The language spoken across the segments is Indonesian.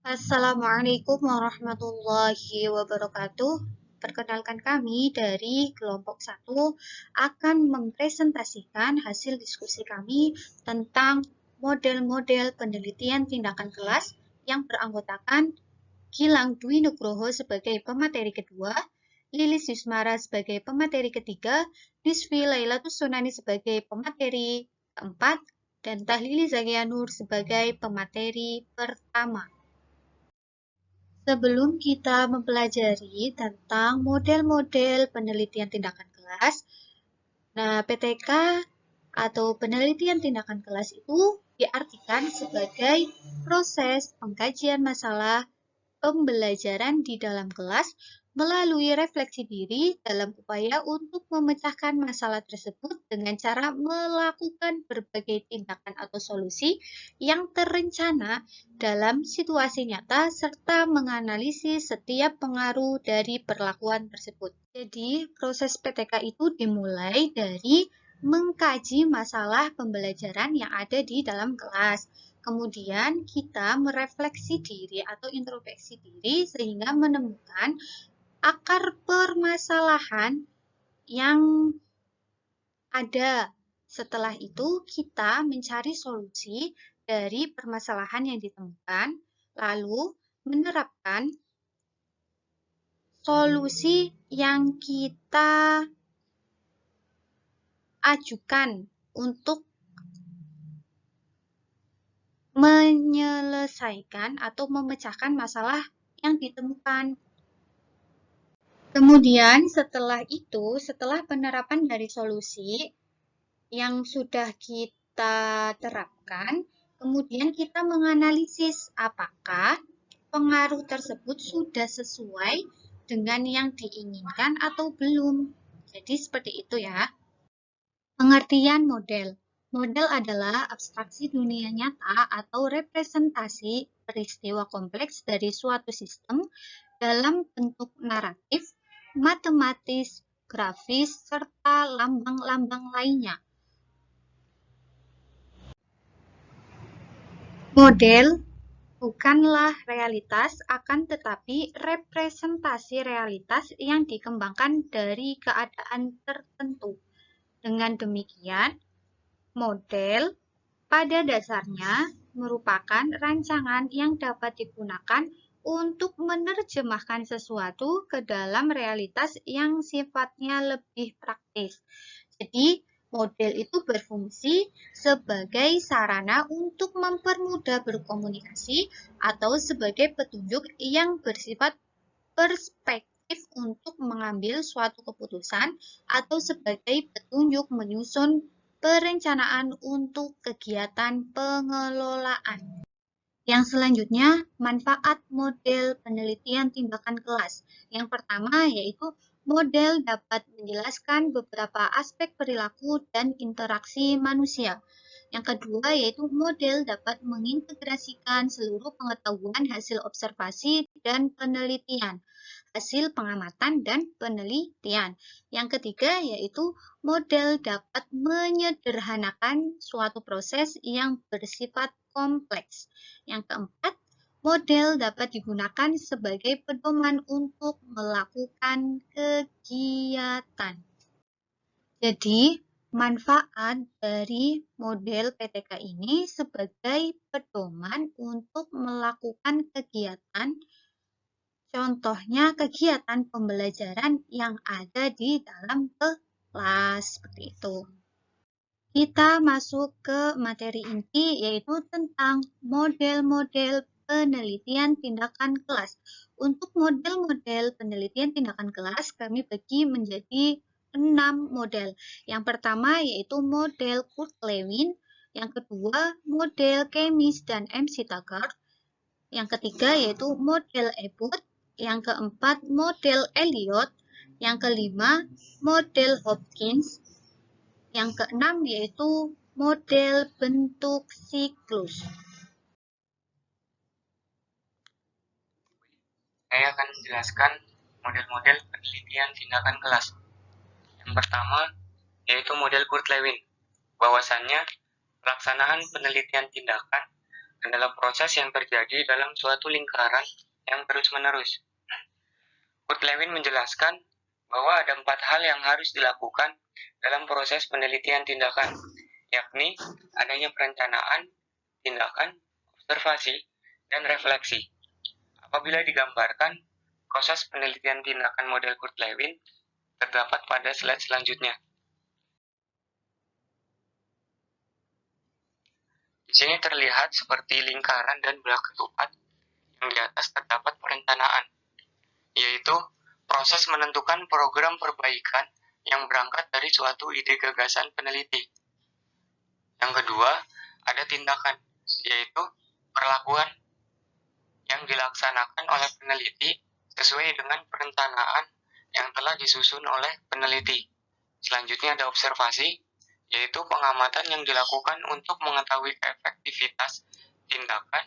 Assalamualaikum warahmatullahi wabarakatuh. Perkenalkan kami dari kelompok 1 akan mempresentasikan hasil diskusi kami tentang model-model penelitian tindakan kelas yang beranggotakan Gilang Dwi Nugroho sebagai pemateri kedua, Lilis Yusmara sebagai pemateri ketiga, Nisfi Lailatus Sunani sebagai pemateri keempat, dan Tahlili Zakianur sebagai pemateri pertama. Sebelum kita mempelajari tentang model-model penelitian tindakan kelas, PTK atau penelitian tindakan kelas itu diartikan sebagai proses pengkajian masalah pembelajaran di dalam kelas melalui refleksi diri dalam upaya untuk memecahkan masalah tersebut dengan cara melakukan berbagai tindakan atau solusi yang terencana dalam situasi nyata serta menganalisis setiap pengaruh dari perlakuan tersebut. Jadi, proses PTK itu dimulai dari mengkaji masalah pembelajaran yang ada di dalam kelas. Kemudian kita merefleksi diri atau introspeksi diri sehingga menemukan akar permasalahan yang ada. Setelah itu kita mencari solusi dari permasalahan yang ditemukan, lalu menerapkan solusi yang kita ajukan untuk menyelesaikan atau memecahkan masalah yang ditemukan. Kemudian setelah itu, setelah penerapan dari solusi yang sudah kita terapkan, kemudian kita menganalisis apakah pengaruh tersebut sudah sesuai dengan yang diinginkan atau belum. Jadi seperti itu ya. Pengertian model. Model adalah abstraksi dunia nyata atau representasi peristiwa kompleks dari suatu sistem dalam bentuk naratif, matematis, grafis, serta lambang-lambang lainnya. Model bukanlah realitas, akan tetapi representasi realitas yang dikembangkan dari keadaan tertentu. Dengan demikian, model pada dasarnya merupakan rancangan yang dapat digunakan untuk menerjemahkan sesuatu ke dalam realitas yang sifatnya lebih praktis. Jadi, model itu berfungsi sebagai sarana untuk mempermudah berkomunikasi atau sebagai petunjuk yang bersifat perspektif untuk mengambil suatu keputusan atau sebagai petunjuk menyusun perencanaan untuk kegiatan pengelolaan. Yang selanjutnya, manfaat model penelitian tindakan kelas. Yang pertama yaitu model dapat menjelaskan beberapa aspek perilaku dan interaksi manusia. Yang kedua yaitu model dapat mengintegrasikan seluruh pengetahuan hasil observasi dan penelitian, hasil pengamatan dan penelitian. Yang ketiga yaitu model dapat menyederhanakan suatu proses yang bersifat kompleks. Yang keempat, model dapat digunakan sebagai pedoman untuk melakukan kegiatan. Jadi, manfaat dari model PTK ini sebagai pedoman untuk melakukan kegiatan. Contohnya kegiatan pembelajaran yang ada di dalam kelas, seperti itu. Kita masuk ke materi inti, yaitu tentang model-model penelitian tindakan kelas. Untuk model-model penelitian tindakan kelas, kami bagi menjadi 6 model. Yang pertama yaitu model Kurt-Lewin, yang kedua model Kemis dan MC-Taggart, yang ketiga yaitu model Ebert, yang keempat model Elliot, yang kelima model Hopkins, yang keenam yaitu model bentuk siklus. Saya akan menjelaskan model-model penelitian tindakan kelas. Yang pertama yaitu model Kurt-Lewin. Bahwasannya pelaksanaan penelitian tindakan adalah proses yang terjadi dalam suatu lingkaran yang terus-menerus. Kurt Lewin menjelaskan bahwa ada 4 hal yang harus dilakukan dalam proses penelitian tindakan, yakni adanya perencanaan, tindakan, observasi, dan refleksi. Apabila digambarkan, proses penelitian tindakan model Kurt Lewin terdapat pada slide selanjutnya. Di sini terlihat seperti lingkaran dan belah ketupat, yang di atas terdapat perencanaan, yaitu proses menentukan program perbaikan yang berangkat dari suatu ide gagasan peneliti. Yang kedua, ada tindakan, yaitu perlakuan yang dilaksanakan oleh peneliti sesuai dengan perencanaan yang telah disusun oleh peneliti. Selanjutnya ada observasi, yaitu pengamatan yang dilakukan untuk mengetahui efektivitas tindakan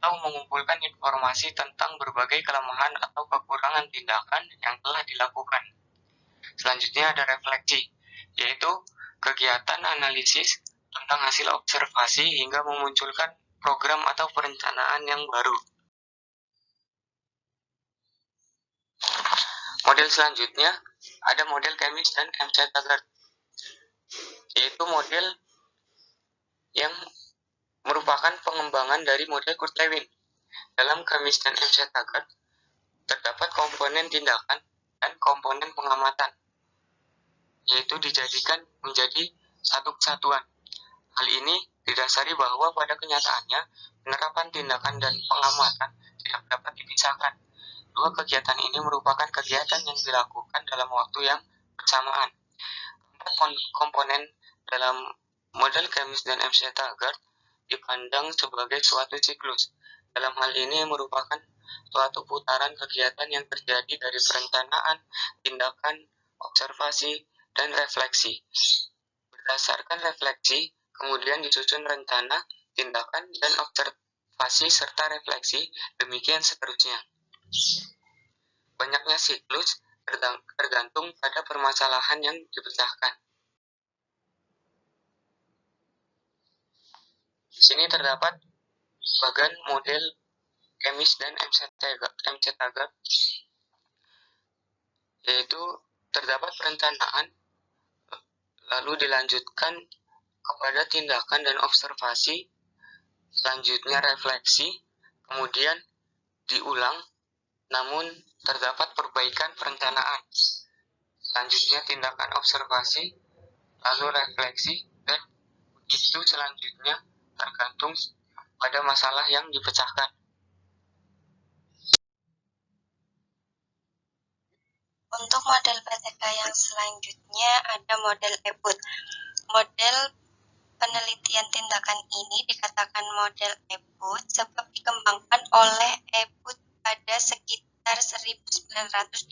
atau mengumpulkan informasi tentang berbagai kelemahan atau kekurangan tindakan yang telah dilakukan. Selanjutnya ada refleksi, yaitu kegiatan analisis tentang hasil observasi hingga memunculkan program atau perencanaan yang baru. Model selanjutnya ada model Chemist dan MC-Taggart, yaitu model yang merupakan pengembangan dari model Kurt Lewin. Dalam Chemist dan MC-Taggart terdapat komponen tindakan dan komponen pengamatan, yaitu dijadikan menjadi satu kesatuan. Hal ini didasari bahwa pada kenyataannya penerapan tindakan dan pengamatan tidak dapat dipisahkan. Dua kegiatan ini merupakan kegiatan yang dilakukan dalam waktu yang bersamaan. Empat komponen dalam model Chemist dan MC-Taggart dipandang sebagai suatu siklus. Dalam hal ini merupakan suatu putaran kegiatan yang terjadi dari perencanaan, tindakan, observasi, dan refleksi. Berdasarkan refleksi, kemudian disusun rencana, tindakan, dan observasi serta refleksi, demikian seterusnya. Banyaknya siklus tergantung pada permasalahan yang dipecahkan. Di sini terdapat bagan model Chemist dan MC-Taggart, yaitu terdapat perencanaan, lalu dilanjutkan kepada tindakan dan observasi, selanjutnya refleksi, kemudian diulang, namun terdapat perbaikan perencanaan, selanjutnya tindakan observasi, lalu refleksi, dan begitu selanjutnya tergantung pada masalah yang dipecahkan. Untuk model PTK yang selanjutnya ada model EBUT. Model penelitian tindakan ini dikatakan model EBUT sebab dikembangkan oleh EBUT pada sekitar 1985.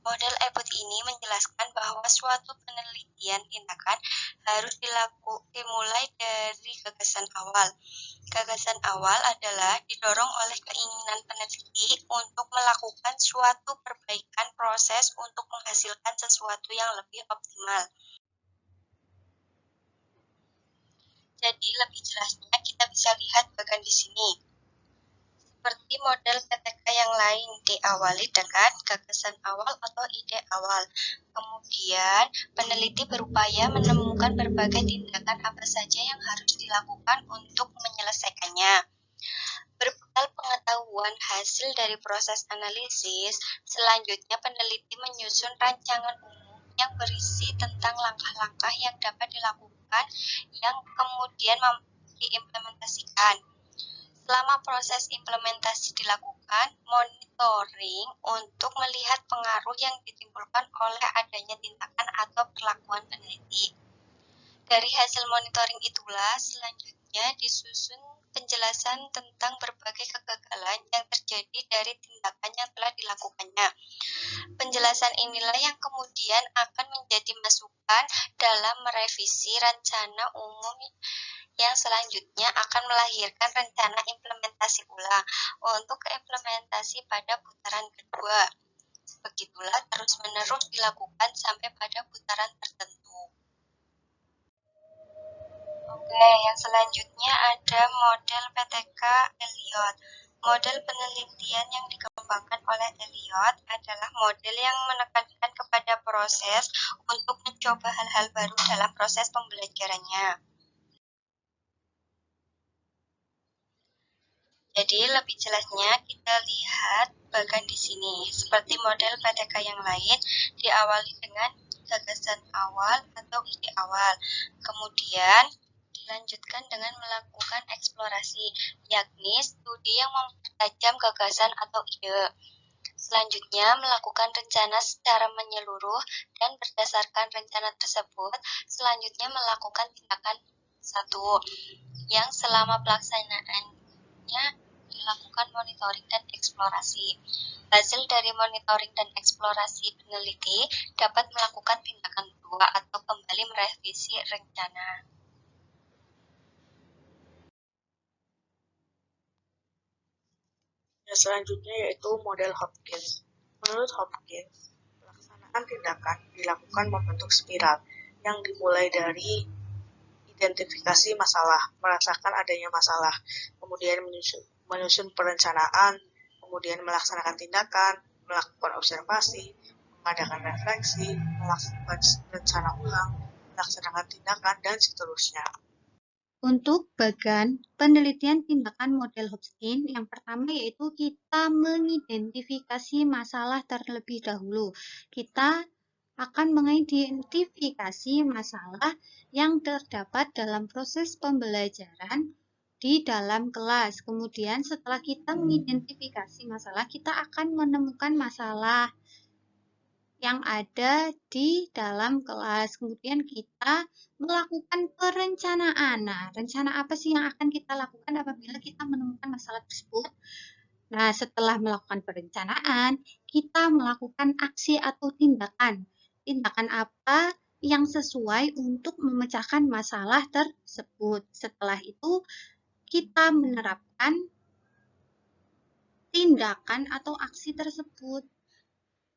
Model EBUT ini menjelaskan bahwa suatu penelitian tindakan harus dimulai dari gagasan awal. Gagasan awal adalah didorong oleh keinginan peneliti untuk melakukan suatu perbaikan proses untuk menghasilkan sesuatu yang lebih optimal. Jadi lebih jelasnya kita bisa lihat bagian di sini. Seperti model PTK yang lain, diawali dengan gagasan awal atau ide awal. Kemudian, peneliti berupaya menemukan berbagai tindakan apa saja yang harus dilakukan untuk menyelesaikannya. Berbekal pengetahuan hasil dari proses analisis, selanjutnya peneliti menyusun rancangan umum yang berisi tentang langkah-langkah yang dapat dilakukan yang kemudian diimplementasikan. Selama proses implementasi dilakukan, monitoring untuk melihat pengaruh yang ditimbulkan oleh adanya tindakan atau perlakuan peneliti. Dari hasil monitoring itulah selanjutnya disusun penjelasan tentang berbagai kegagalan yang terjadi dari tindakan yang telah dilakukannya. Penjelasan inilah yang kemudian akan menjadi masukan dalam merevisi rencana umum yang selanjutnya akan melahirkan rencana implementasi ulang untuk implementasi pada putaran kedua. Begitulah terus-menerus dilakukan sampai pada putaran tertentu. Oke, yang selanjutnya ada model PTK Elliott. Model penelitian yang dikembangkan oleh Elliott adalah model yang menekankan kepada proses untuk mencoba hal-hal baru dalam proses pembelajarannya. Jadi lebih jelasnya kita lihat bagian di sini. Seperti model PTK yang lain, diawali dengan gagasan awal atau ide awal. Kemudian dilanjutkan dengan melakukan eksplorasi, yakni studi yang mempertajam gagasan atau ide. Selanjutnya, melakukan rencana secara menyeluruh dan berdasarkan rencana tersebut, selanjutnya melakukan tindakan 1, yang selama pelaksanaannya dilakukan monitoring dan eksplorasi. Hasil dari monitoring dan eksplorasi peneliti dapat melakukan tindakan 2 atau kembali merevisi rencana. Yang selanjutnya yaitu model Hopkins. Menurut Hopkins, pelaksanaan tindakan dilakukan membentuk spiral yang dimulai dari identifikasi masalah, merasakan adanya masalah, kemudian menyusun perencanaan, kemudian melaksanakan tindakan, melakukan observasi, mengadakan refleksi, melakukan rencana ulang, melaksanakan tindakan, dan seterusnya. Untuk bagian penelitian tindakan model Hopkins, yang pertama yaitu kita mengidentifikasi masalah terlebih dahulu. Kita akan mengidentifikasi masalah yang terdapat dalam proses pembelajaran di dalam kelas. Kemudian setelah kita mengidentifikasi masalah, kita akan menemukan masalah yang ada di dalam kelas. Kemudian kita melakukan perencanaan. Nah, rencana apa sih yang akan kita lakukan apabila kita menemukan masalah tersebut? Nah, setelah melakukan perencanaan, kita melakukan aksi atau tindakan. Tindakan apa yang sesuai untuk memecahkan masalah tersebut. Setelah itu, kita menerapkan tindakan atau aksi tersebut.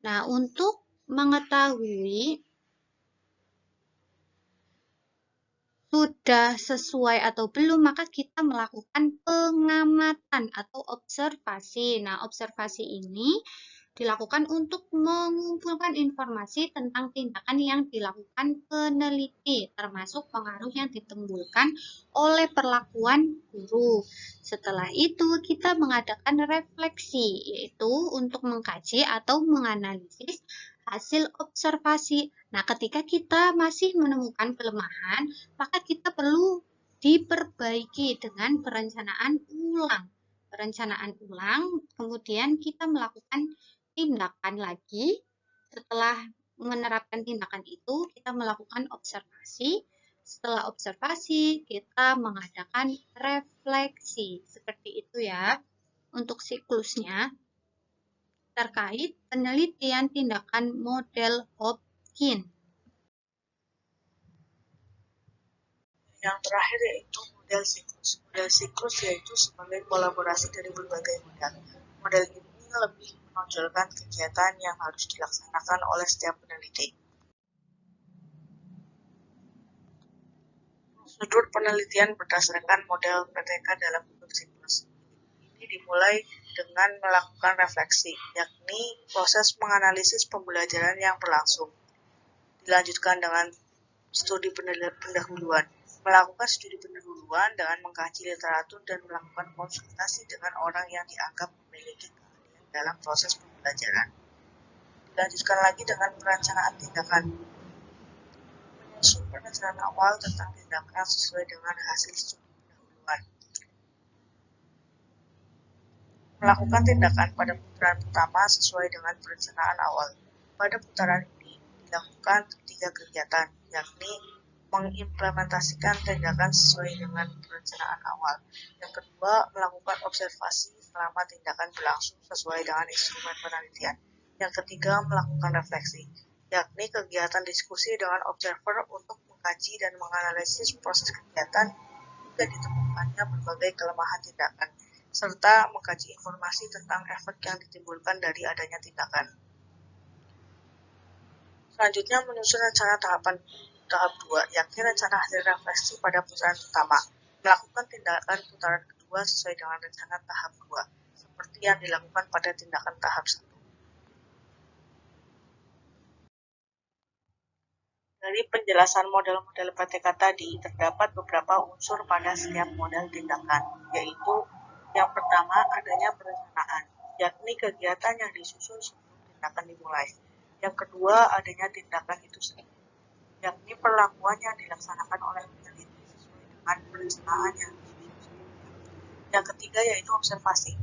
Nah, untuk mengetahui sudah sesuai atau belum, maka kita melakukan pengamatan atau observasi. Nah, observasi ini dilakukan untuk mengumpulkan informasi tentang tindakan yang dilakukan peneliti, termasuk pengaruh yang ditimbulkan oleh perlakuan guru. Setelah itu, kita mengadakan refleksi, yaitu untuk mengkaji atau menganalisis hasil observasi. Nah, ketika kita masih menemukan kelemahan, maka kita perlu diperbaiki dengan perencanaan ulang. Perencanaan ulang, kemudian kita melakukan tindakan lagi. Setelah menerapkan tindakan itu, kita melakukan observasi. Setelah observasi, kita mengadakan refleksi. Seperti itu ya, untuk siklusnya terkait penelitian tindakan model Hopkins. Yang terakhir yaitu model siklus. Model siklus yaitu sebagai kolaborasi dari berbagai model. Model ini lebih menonjolkan kegiatan yang harus dilaksanakan oleh setiap peneliti. Prosedur penelitian berdasarkan model PTK dalam bentuk siklus. Ini dimulai dengan melakukan refleksi, yakni proses menganalisis pembelajaran yang berlangsung. Dilanjutkan dengan studi pendahuluan. Melakukan studi pendahuluan dengan mengkaji literatur dan melakukan konsultasi dengan orang yang dianggap memiliki keahlian dalam proses pembelajaran. Dilanjutkan lagi dengan perencanaan tindakan. Menyusun perencanaan awal tentang tindakan sesuai dengan hasil studi pendahuluan. Melakukan tindakan pada putaran pertama sesuai dengan perencanaan awal. Pada putaran ini dilakukan 3 kegiatan, yakni mengimplementasikan tindakan sesuai dengan perencanaan awal. Yang kedua, melakukan observasi selama tindakan berlangsung sesuai dengan instrumen penelitian. Yang ketiga, melakukan refleksi, yakni kegiatan diskusi dengan observer untuk mengkaji dan menganalisis proses kegiatan hingga ditemukannya berbagai kelemahan tindakan, serta mengkaji informasi tentang efek yang ditimbulkan dari adanya tindakan. Selanjutnya, menyusun rencana tahapan tahap 2, yakni rencana hasil refleksi pada putaran pertama. Melakukan tindakan putaran kedua sesuai dengan rencana tahap 2, seperti yang dilakukan pada tindakan tahap 1. Dari penjelasan model-model PTK tadi, terdapat beberapa unsur pada setiap model tindakan, yaitu yang pertama adanya perencanaan, yakni kegiatan yang disusun sebelum tindakan dimulai. Yang kedua adanya tindakan itu sendiri, yakni perlakuan yang dilaksanakan oleh peneliti sesuai dengan perencanaan yang disusun sebelumnya. Yang ketiga yaitu observasi,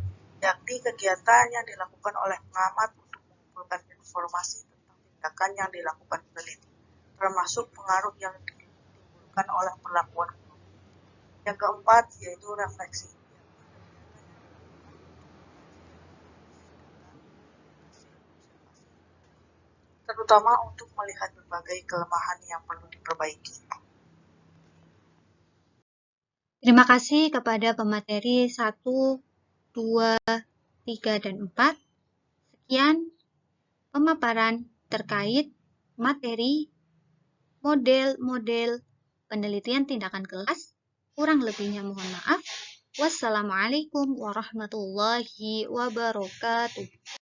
yakni kegiatan yang dilakukan oleh pengamat untuk mengumpulkan informasi tentang tindakan yang dilakukan peneliti, termasuk pengaruh yang ditimbulkan oleh perlakuan guru. Yang keempat yaitu refleksi, terutama untuk melihat berbagai kelemahan yang perlu diperbaiki. Terima kasih kepada pemateri 1, 2, 3, dan 4. Sekian pemaparan terkait materi model-model penelitian tindakan kelas. Kurang lebihnya mohon maaf. Wassalamualaikum warahmatullahi wabarakatuh.